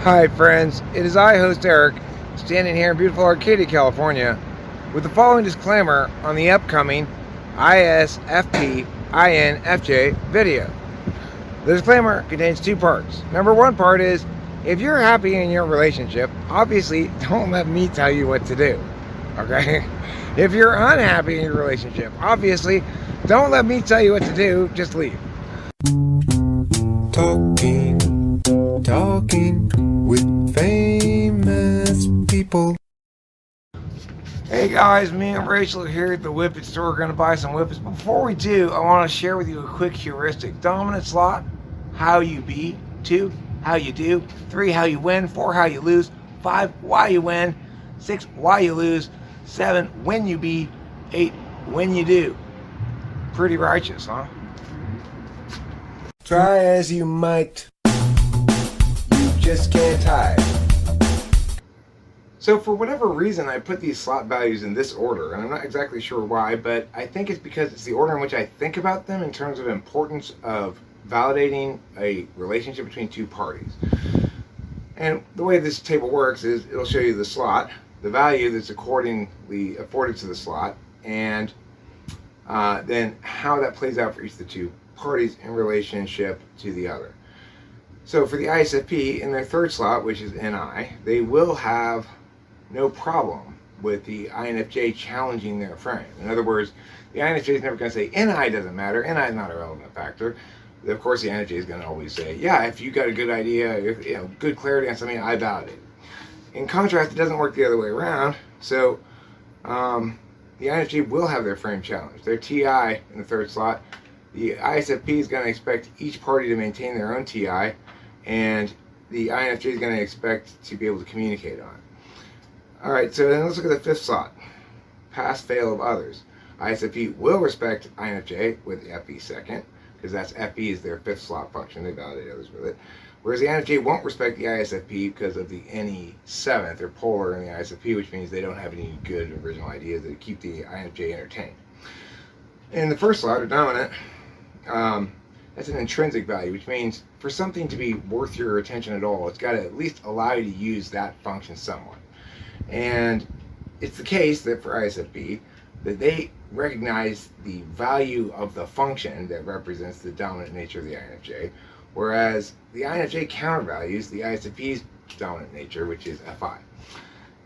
Hi friends, it is I, host Eric, standing here in beautiful Arcadia, California, with the following disclaimer on the upcoming ISFP INFJ video. The disclaimer contains two parts. Number one part is, if you're happy in your relationship, obviously don't let me tell you what to do, okay? If you're unhappy in your relationship, obviously don't let me tell you what to do, just leave. Talking with famous people. Hey guys, me and Rachel are here at the Whippet store. We're going to buy some Whippets. Before we do, I want to share with you a quick heuristic. Dominant slot, how you be. 2, how you do. 3, how you win. 4, how you lose. 5, why you win. 6, why you lose. 7, when you be. 8, when you do. Pretty righteous, huh? Try as you might, you just can't hide. So for whatever reason, I put these slot values in this order, and I'm not exactly sure why, but I think it's because it's the order in which I think about them in terms of importance of validating a relationship between two parties. And the way this table works is it'll show you the slot, the value that's accordingly afforded to the slot, and then how that plays out for each of the two parties in relationship to the other. So for the ISFP, in their third slot, which is NI, they will have no problem with the INFJ challenging their frame. In other words, the INFJ is never going to say, NI doesn't matter, NI is not a relevant factor. Of course, the INFJ is going to always say, yeah, if you got a good idea, good clarity on something, I validate it. In contrast, it doesn't work the other way around. So the INFJ will have their frame challenged. Their TI in the third slot, the ISFP is going to expect each party to maintain their own TI, and the INFJ is going to expect to be able to communicate on it. All right, so then let's look at the fifth slot, pass-fail of others. ISFP will respect INFJ with FE second, because that's FE is their fifth slot function. They validate others with it. Whereas the INFJ won't respect the ISFP because of the NE seventh, or polar in the ISFP, which means they don't have any good original ideas that keep the INFJ entertained. In the first slot, or dominant, that's an intrinsic value, which means for something to be worth your attention at all, it's got to at least allow you to use that function somewhat. And it's the case that for ISFP, that they recognize the value of the function that represents the dominant nature of the INFJ, whereas the INFJ countervalues the ISFP's dominant nature, which is FI.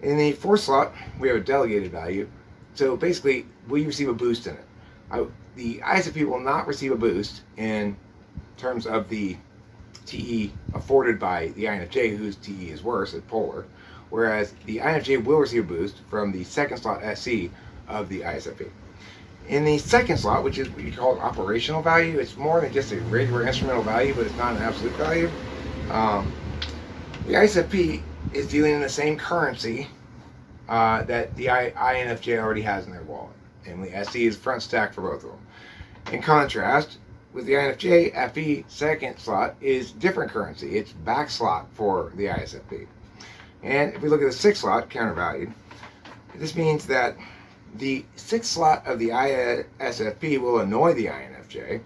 In the fourth slot, we have a delegated value. So basically, we receive a boost in it. The ISFP will not receive a boost in terms of the TE afforded by the INFJ, whose TE is worse at polar, whereas the INFJ will receive a boost from the second slot SC of the ISFP. In the second slot, which is what you call operational value, it's more than just a regular instrumental value, but it's not an absolute value. The ISFP is dealing in the same currency that the INFJ already has in their wallet. And the SC is front stack for both of them. In contrast, with the INFJ, FE second slot is different currency. It's back slot for the ISFP. And if we look at the sixth slot, countervalued, this means that the sixth slot of the ISFP will annoy the INFJ,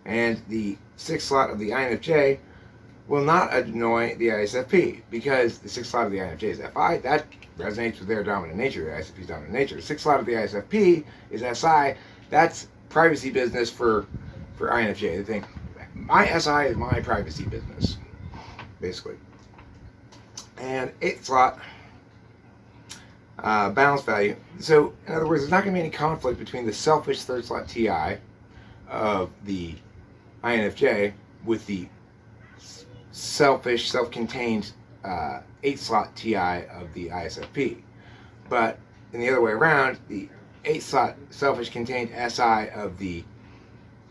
and the sixth slot of the INFJ will not annoy the ISFP, because the sixth slot of the INFJ is FI. That resonates with their dominant nature, the ISFP's dominant nature. The sixth slot of the ISFP is SI. That's privacy business for INFJ. They think, my SI is my privacy business, basically. And eighth slot, balance value. So, in other words, there's not going to be any conflict between the selfish third slot TI of the INFJ with the selfish, self-contained 8th slot TI of the ISFP. But in the other way around, the 8th slot selfish contained SI of the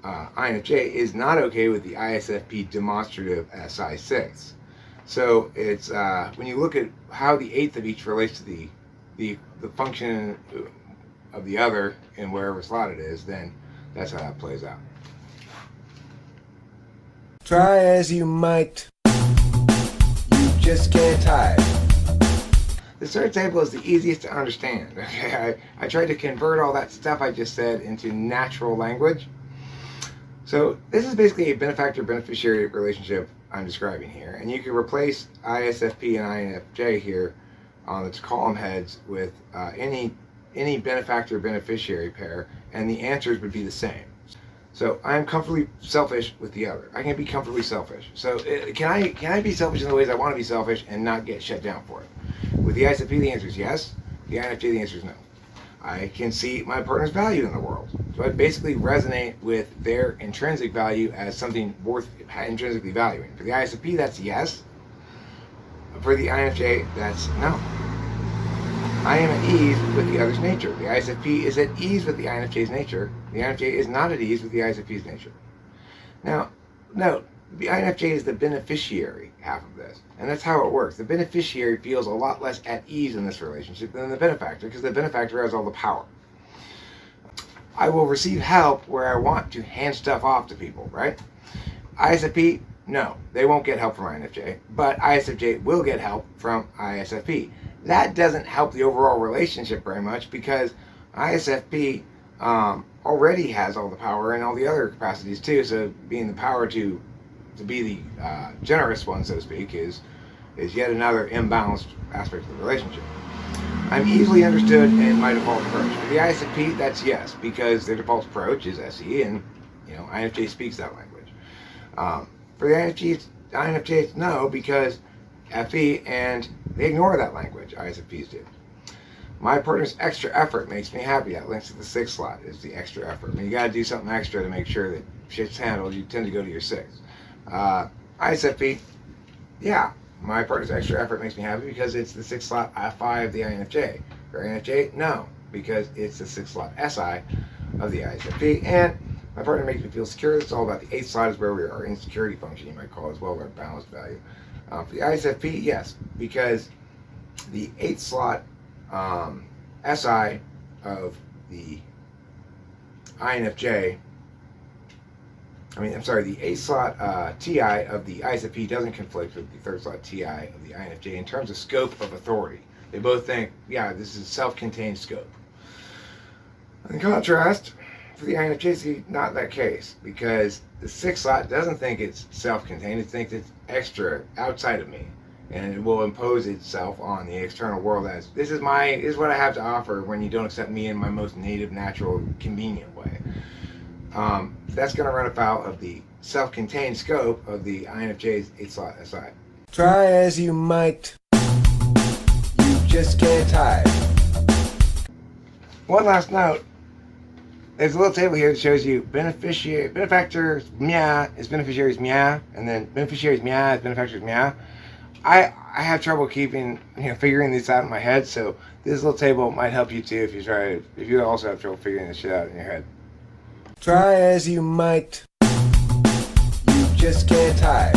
INFJ is not okay with the ISFP demonstrative SI6. So it's when you look at how the 8th of each relates to the function of the other in wherever slot it is, then that's how that plays out. Try as you might, you just can't hide. The third table is the easiest to understand. Okay, I tried to convert all that stuff I just said into natural language. So this is basically a benefactor-beneficiary relationship I'm describing here. And you can replace ISFP and INFJ here on the column heads with any benefactor-beneficiary pair, and the answers would be the same. So I am comfortably selfish with the other. I can be comfortably selfish. So can I be selfish in the ways I want to be selfish and not get shut down for it? With the ISFP, the answer is yes. The INFJ, the answer is no. I can see my partner's value in the world. So I basically resonate with their intrinsic value as something worth intrinsically valuing. For the ISFP, that's yes. For the INFJ, that's no. I am at ease with the other's nature. The ISFP is at ease with the INFJ's nature. The INFJ is not at ease with the ISFP's nature. Now, note, the INFJ is the beneficiary half of this. And that's how it works. The beneficiary feels a lot less at ease in this relationship than the benefactor, because the benefactor has all the power. I will receive help where I want to hand stuff off to people, right? ISFP, no, they won't get help from INFJ, but ISFJ will get help from ISFP. That doesn't help the overall relationship very much, because ISFP already has all the power and all the other capacities too. So being the power to be the generous one, so to speak, is yet another imbalanced aspect of the relationship. I'm easily understood in my default approach. For the ISFP, that's yes, because their default approach is SE, and INFJ speaks that language. For the INFJ, it's no, because FE, and they ignore that language. ISFPs do. My partner's extra effort makes me happy. That links to the 6 slot, is the extra effort. When you got to do something extra to make sure that shit's handled, you tend to go to your 6. ISFP, yeah, my partner's extra effort makes me happy because it's the 6 slot I5 of the INFJ. For INFJ, no, because it's the 6 slot SI of the ISFP. And my partner makes me feel secure. It's all about the 8th slot, is where we are in security function, you might call it as well, our balanced value. For the ISFP, yes, because the 8th slot SI of the INFJ, the 8th slot TI of the ISFP doesn't conflict with the 3rd slot TI of the INFJ in terms of scope of authority. They both think, yeah, this is self-contained scope. In contrast, for the INFJ, not that case, because the 6th slot doesn't think it's self-contained. It thinks it's extra, outside of me, and it will impose itself on the external world as this is what I have to offer when you don't accept me in my most native, natural, convenient way. That's going to run afoul of the self-contained scope of the INFJ's 8th slot SI. Try as you might, you just can't hide. One last note. There's a little table here that shows you benefactors meow is beneficiaries meow, and then beneficiaries meow is benefactors meow. I have trouble figuring these out in my head, so this little table might help you too if you also have trouble figuring this shit out in your head. Try as you might, you just can't hide.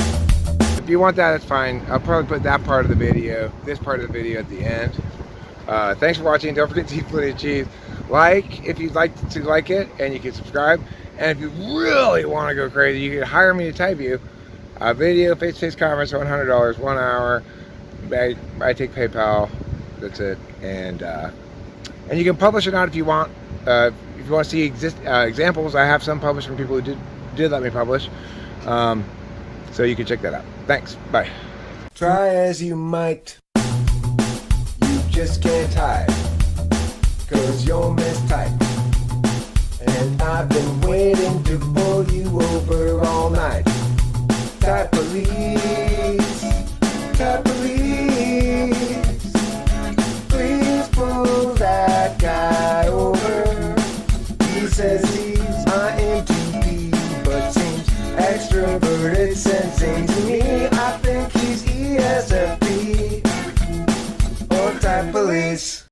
If you want that, it's fine. I'll probably put that part of the video, this part of the video at the end. Thanks for watching. Don't forget to eat plenty of cheese. Like if you'd like to like it, and you can subscribe. And if you really want to go crazy, you can hire me to type you a video, face-to-face conference, $100, 1 hour. I take PayPal. That's it. And you can publish it out if you want. If you want to see examples, I have some published from people who did let me publish. So you can check that out. Thanks. Bye. Try as you might, you just can't hide, 'cause you're mistyped. And I've been waiting to pull you over all night. Type police.